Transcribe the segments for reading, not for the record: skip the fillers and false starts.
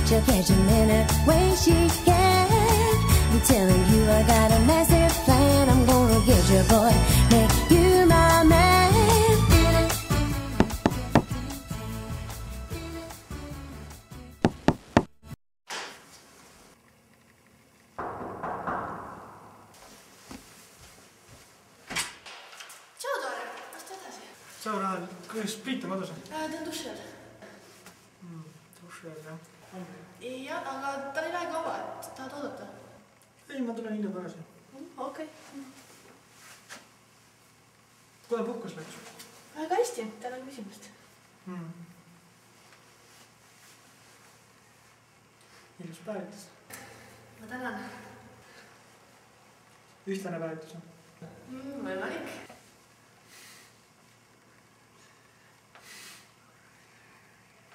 she'll catch him in a way she can. I'm telling you, I got a massive plan. I'm gonna get you, boy, make you my man. Ciao Tore, astu edasi. Ciao Rahel, kuidas Priit on kodus? Ta on duši all. Duši all jah. Jah, aga tal ei lähe kaua, et tahad oodata? Ei, ma tulen hiljem tagasi. Okei. Kuule puhkus läks? Väga hästi, tal on küsimust. Ilus päevitus. Ma tänan. Ühtlane päevitus on? Võimalik.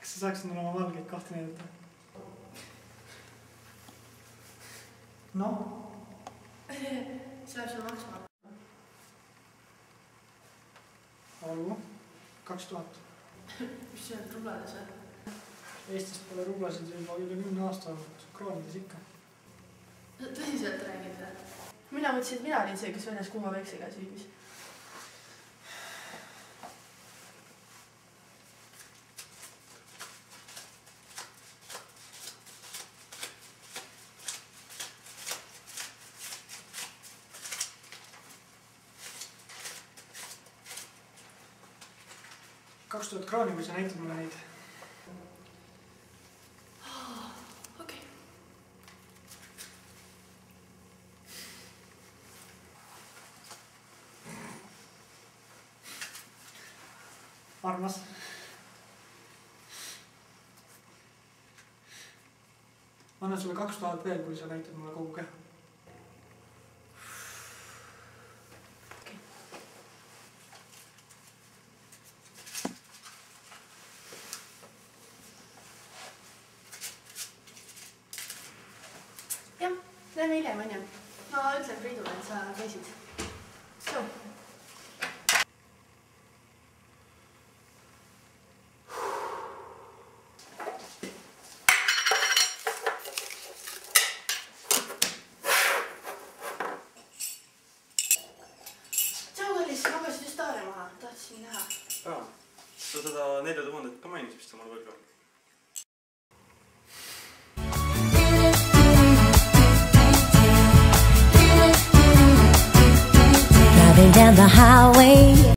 Kas sa saaksid mulle oma valgeid kohti näidata? Noh? See läheb sulle maksma. Olgu, 2000. Mis see on rublades või? Eestis pole rublasid juba üle 10 aasta olnud, kroonides ikka. Tõsiselt räägid või? Mina mõtlesin, et mina olin see, kes väljas kuuma veksi käes viibis. $2000, kui sa näitad mulle neid. Okei. Armas. Ma annan sulle 2000 veel, kui sa näitad mulle kogu keha. Jah, lähme hiljem, on ju. Ma ütlen Priidule, et sa käisid. So. Tšau, kallis, magasid just Taare maha. Tahtsin näha. Sa seda 4000 ka mainis, mis ta mulle võlga on. Driving down the highway.